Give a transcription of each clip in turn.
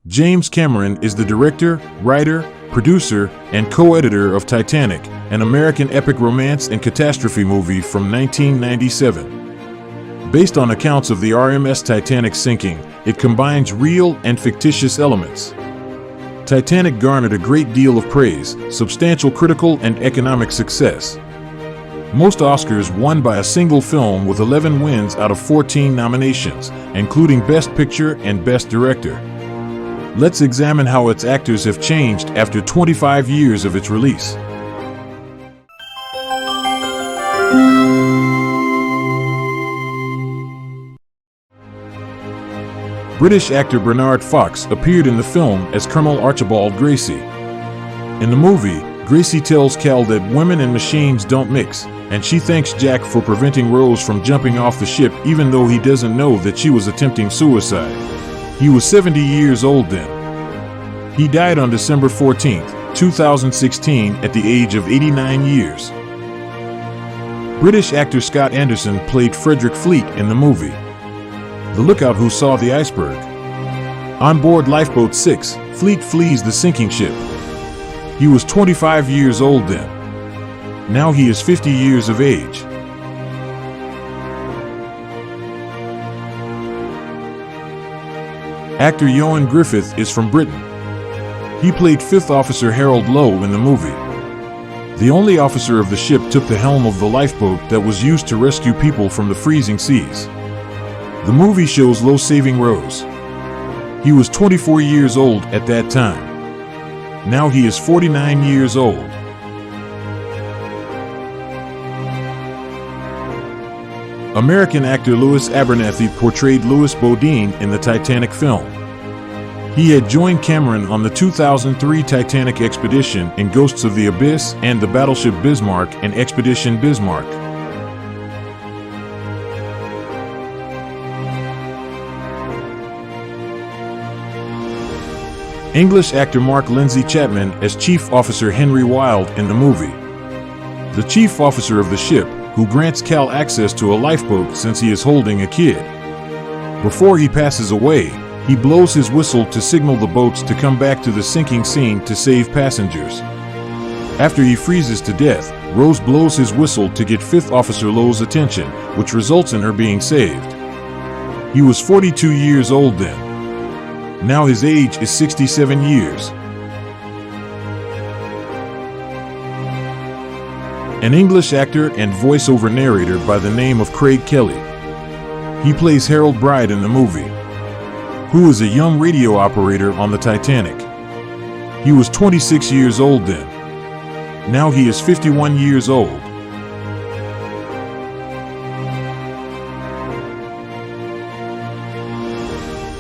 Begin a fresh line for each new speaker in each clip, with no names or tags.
James Cameron is the director, writer, producer, and co-editor of Titanic, an American epic romance and catastrophe movie from 1997. Based on accounts of the RMS Titanic's sinking, it combines real and fictitious elements. Titanic garnered a great deal of praise, substantial critical and economic success. Most Oscars won by a single film with 11 wins out of 14 nominations, including Best Picture and Best Director. Let's examine how its actors have changed after 25 years of its release. British actor Bernard Fox appeared in the film as Colonel Archibald Gracie. In the movie, Gracie tells Cal that women and machines don't mix, and she thanks Jack for preventing Rose from jumping off the ship even though he doesn't know that she was attempting suicide. He was 70 years old then. He died on December 14, 2016 at the age of 89 years. British actor Scott Anderson played Frederick Fleet in the movie, the lookout who saw the iceberg. On board Lifeboat 6, Fleet flees the sinking ship. He was 25 years old then. Now he is 50 years of age. Actor Ioan Gruffudd is from Britain. He played 5th Officer Harold Lowe in the movie. The only officer of the ship took the helm of the lifeboat that was used to rescue people from the freezing seas. The movie shows Lowe saving Rose. He was 24 years old at that time. Now he is 49 years old. American actor Louis Abernathy portrayed Louis Bodine in the Titanic film. He had joined Cameron on the 2003 Titanic expedition in Ghosts of the Abyss and the Battleship Bismarck and Expedition Bismarck. English actor Mark Lindsay Chapman as Chief Officer Henry Wilde in the movie, the chief officer of the ship, who grants Cal access to a lifeboat since he is holding a kid. Before he passes away, he blows his whistle to signal the boats to come back to the sinking scene to save passengers. After he freezes to death, Rose blows his whistle to get 5th Officer Lowe's attention, which results in her being saved. He was 42 years old then. Now his age is 67 years. An English actor and voice-over narrator by the name of Craig Kelly. He plays Harold Bride in the movie, who is a young radio operator on the Titanic. He was 26 years old then. Now he is 51 years old.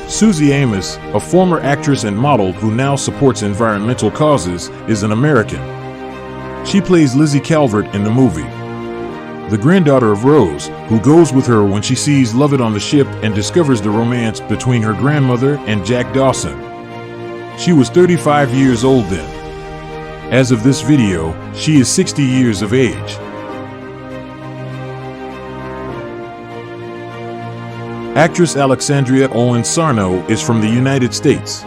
Suzy Amos, a former actress and model who now supports environmental causes, is an American. She plays Lizzy Calvert in the movie, the granddaughter of Rose, who goes with her when she sees Lovett on the ship and discovers the romance between her grandmother and Jack Dawson. She was 35 years old then. As of this video, she is 60 years of age. Actress Alexandria Owens-Sarno is from the United States.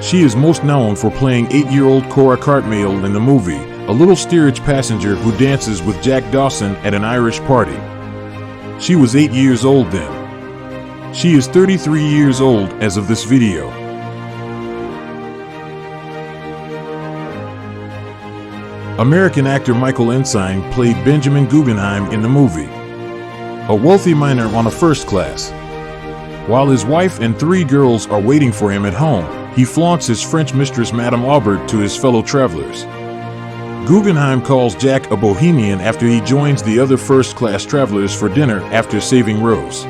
She is most known for playing 8-year-old Cora Cartmale in the movie, a little steerage passenger who dances with Jack Dawson at an Irish party. She was 8 years old then. She is 33 years old as of this video. American actor Michael Ensign played Benjamin Guggenheim in the movie, a wealthy miner on a first class. While his wife and 3 girls are waiting for him at home, he flaunts his French mistress Madame Aubert to his fellow travelers. Guggenheim calls Jack a bohemian after he joins the other first-class travelers for dinner after saving Rose.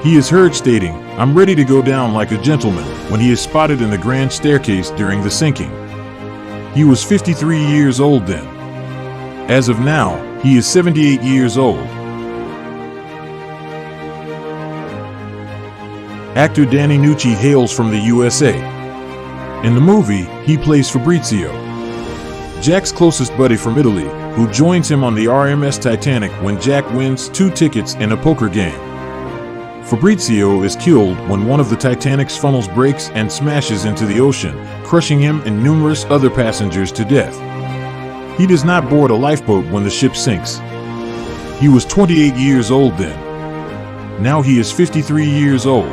He is heard stating, "I'm ready to go down like a gentleman," when he is spotted in the grand staircase during the sinking. He was 53 years old then. As of now, he is 78 years old. Actor Danny Nucci hails from the USA. In the movie, he plays Fabrizio, Jack's closest buddy from Italy, who joins him on the RMS Titanic when Jack wins 2 tickets in a poker game. Fabrizio is killed when one of the Titanic's funnels breaks and smashes into the ocean, crushing him and numerous other passengers to death. He does not board a lifeboat when the ship sinks. He was 28 years old then. Now he is 53 years old.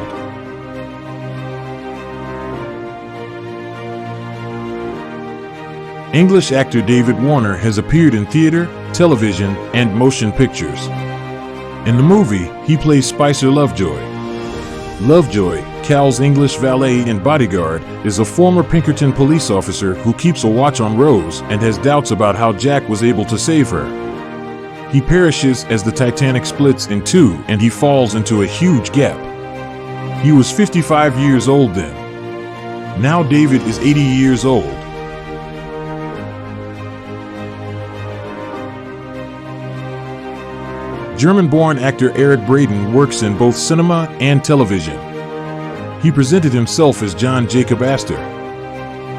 English actor David Warner has appeared in theater, television, and motion pictures. In the movie, he plays Spicer Lovejoy. Lovejoy, Cal's English valet and bodyguard, is a former Pinkerton police officer who keeps a watch on Rose and has doubts about how Jack was able to save her. He perishes as the Titanic splits in two and he falls into a huge gap. He was 55 years old then. Now David is 80 years old. German-born actor Eric Braeden works in both cinema and television. He presented himself as John Jacob Astor,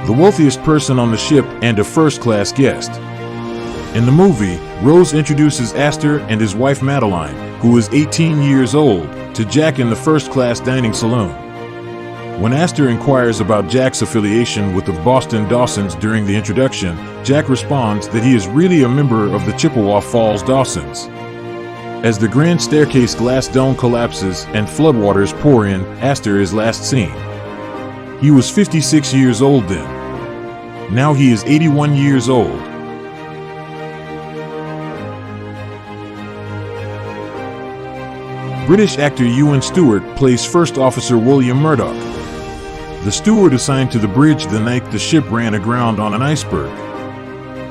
the wealthiest person on the ship and a first-class guest. In the movie, Rose introduces Astor and his wife Madeline, who is 18 years old, to Jack in the first-class dining saloon. When Astor inquires about Jack's affiliation with the Boston Dawsons during the introduction, Jack responds that he is really a member of the Chippewa Falls Dawsons. As the grand staircase glass dome collapses and floodwaters pour in, Astor is last seen. He was 56 years old then. Now he is 81 years old. British actor Ewan Stuart plays First Officer William Murdoch, the steward assigned to the bridge the night the ship ran aground on an iceberg.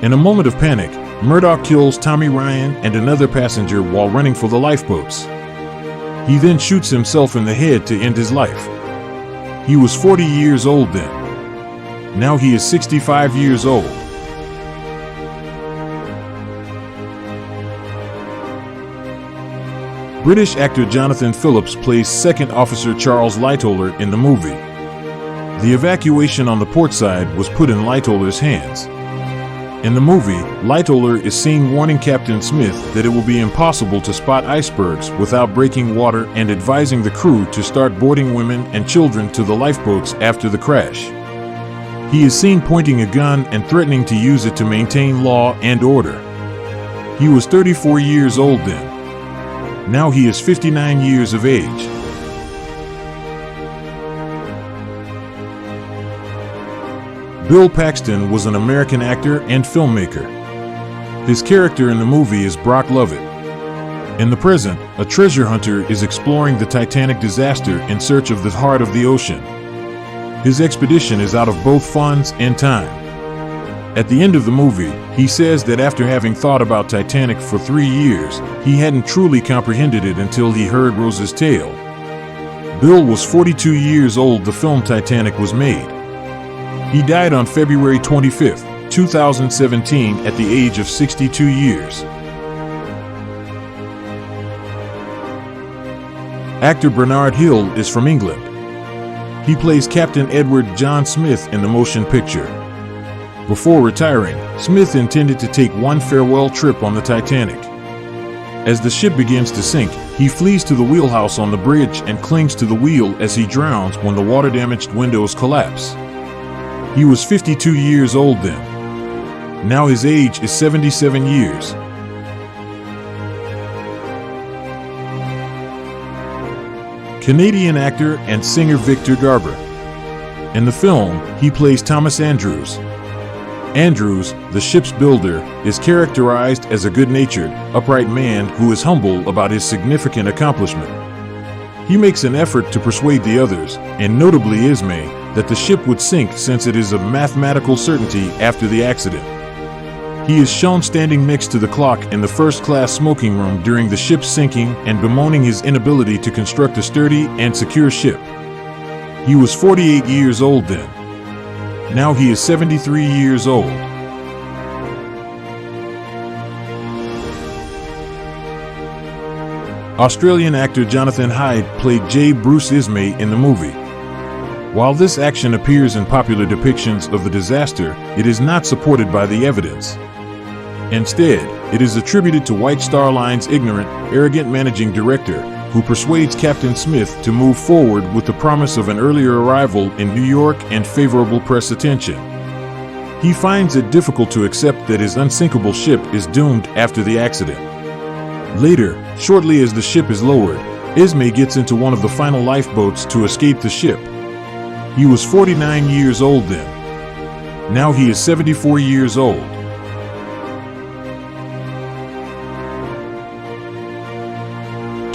In a moment of panic, Murdoch kills Tommy Ryan and another passenger while running for the lifeboats. He then shoots himself in the head to end his life. He was 40 years old then. Now he is 65 years old. British actor Jonathan Phillips plays Second Officer Charles Lightoller in the movie. The evacuation on the port side was put in Lightoller's hands. In the movie, Lightoller is seen warning Captain Smith that it will be impossible to spot icebergs without breaking water and advising the crew to start boarding women and children to the lifeboats after the crash. He is seen pointing a gun and threatening to use it to maintain law and order. He was 34 years old then. Now he is 59 years of age. Bill Paxton was an American actor and filmmaker. His character in the movie is Brock Lovett. In the present, a treasure hunter is exploring the Titanic disaster in search of the heart of the ocean. His expedition is out of both funds and time. At the end of the movie, he says that after having thought about Titanic for 3 years, he hadn't truly comprehended it until he heard Rose's tale. Bill was 42 years old the film Titanic was made. He died on February 25, 2017 at the age of 62 years. Actor Bernard Hill is from England. He plays Captain Edward John Smith in the motion picture. Before retiring, Smith intended to take one farewell trip on the Titanic. As the ship begins to sink, he flees to the wheelhouse on the bridge and clings to the wheel as he drowns when the water-damaged windows collapse. He was 52 years old then. Now his age is 77 years. Canadian actor and singer Victor Garber. In the film, he plays Thomas Andrews. Andrews, the ship's builder, is characterized as a good-natured, upright man who is humble about his significant accomplishment. He makes an effort to persuade the others, and notably Ismay, that the ship would sink since it is a mathematical certainty after the accident. He is shown standing next to the clock in the first-class smoking room during the ship's sinking and bemoaning his inability to construct a sturdy and secure ship. He was 48 years old then. Now he is 73 years old. Australian actor Jonathan Hyde played J. Bruce Ismay in the movie. While this action appears in popular depictions of the disaster, it is not supported by the evidence. Instead, it is attributed to White Star Line's ignorant, arrogant managing director, who persuades Captain Smith to move forward with the promise of an earlier arrival in New York and favorable press attention. He finds it difficult to accept that his unsinkable ship is doomed after the accident. Later, shortly as the ship is lowered, Ismay gets into one of the final lifeboats to escape the ship. He was 49 years old then. Now he is 74 years old.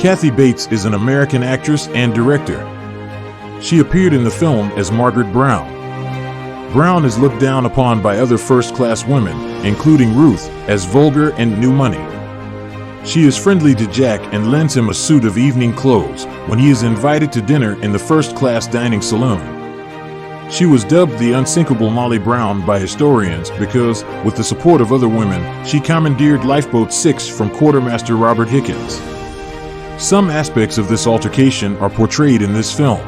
Kathy Bates is an American actress and director. She appeared in the film as Margaret Brown. Brown is looked down upon by other first-class women, including Ruth, as vulgar and new money. She is friendly to Jack and lends him a suit of evening clothes when he is invited to dinner in the first-class dining saloon. She was dubbed the unsinkable Molly Brown by historians because, with the support of other women, she commandeered Lifeboat 6 from Quartermaster Robert Hickens. Some aspects of this altercation are portrayed in this film.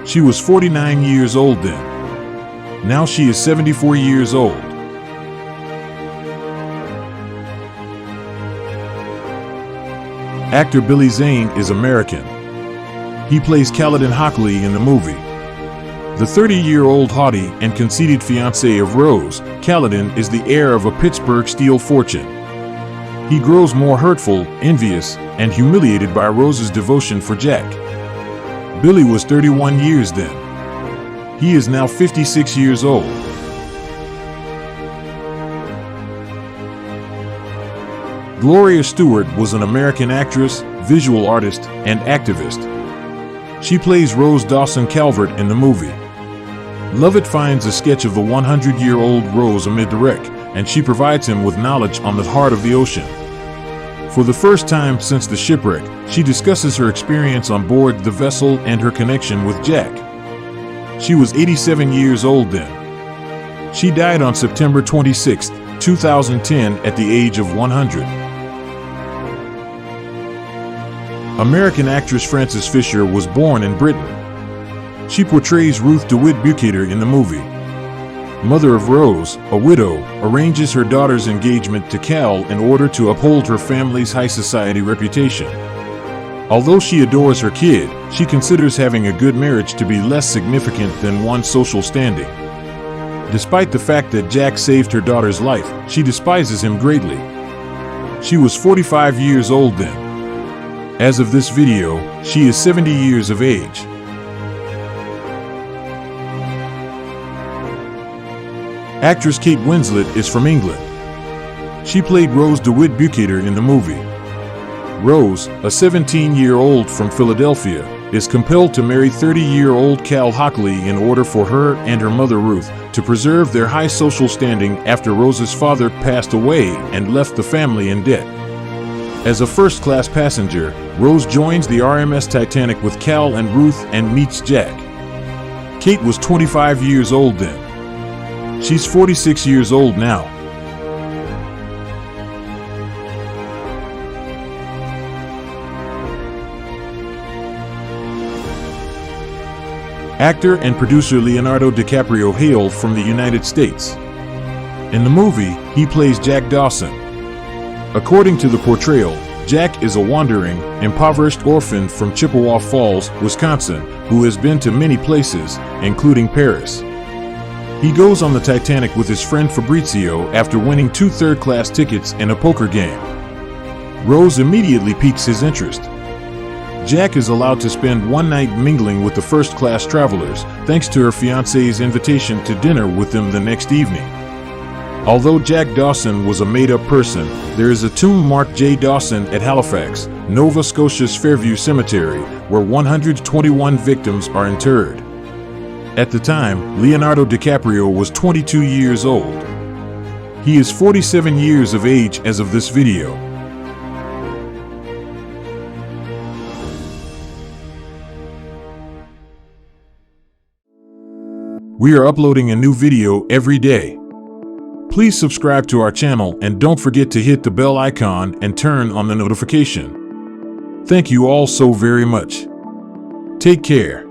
She was 49 years old then. Now she is 74 years old. Actor Billy Zane is American. He plays Caledon Hockley in the movie. The 30-year-old haughty and conceited fiancé of Rose, Caledon is the heir of a Pittsburgh steel fortune. He grows more hurtful, envious, and humiliated by Rose's devotion for Jack. Billy was 31 years then. He is now 56 years old. Gloria Stuart was an American actress, visual artist, and activist. She plays Rose Dawson Calvert in the movie. Lovett finds a sketch of the 100-year-old Rose amid the wreck, and she provides him with knowledge on the heart of the ocean. For the first time since the shipwreck, she discusses her experience on board the vessel and her connection with Jack. She was 87 years old then. She died on September 26, 2010 at the age of 100. American actress Frances Fisher was born in Britain. She portrays Ruth DeWitt Bukater in the movie. Mother of Rose, a widow, arranges her daughter's engagement to Cal in order to uphold her family's high society reputation. Although she adores her kid, she considers having a good marriage to be less significant than one's social standing. Despite the fact that Jack saved her daughter's life, she despises him greatly. She was 45 years old then. As of this video, she is 70 years of age. Actress Kate Winslet is from England. She played Rose DeWitt Bukater in the movie. Rose, a 17-year-old from Philadelphia, is compelled to marry 30-year-old Cal Hockley in order for her and her mother Ruth to preserve their high social standing after Rose's father passed away and left the family in debt. As a first-class passenger, Rose joins the RMS Titanic with Cal and Ruth and meets Jack. Kate was 25 years old then. She's 46 years old now. Actor and producer Leonardo DiCaprio hail from the United States. In the movie, he plays Jack Dawson. According to the portrayal, Jack is a wandering, impoverished orphan from Chippewa Falls, Wisconsin, who has been to many places, including Paris. He goes on the Titanic with his friend Fabrizio after winning 2 third-class tickets in a poker game. Rose immediately piques his interest. Jack is allowed to spend one night mingling with the first-class travelers, thanks to her fiancé's invitation to dinner with them the next evening. Although Jack Dawson was a made-up person, there is a tomb marked J. Dawson at Halifax, Nova Scotia's Fairview Cemetery, where 121 victims are interred. At the time, Leonardo DiCaprio was 22 years old. He is 47 years of age as of this video. We are uploading a new video every day. Please subscribe to our channel and don't forget to hit the bell icon and turn on the notification. Thank you all so very much. Take care.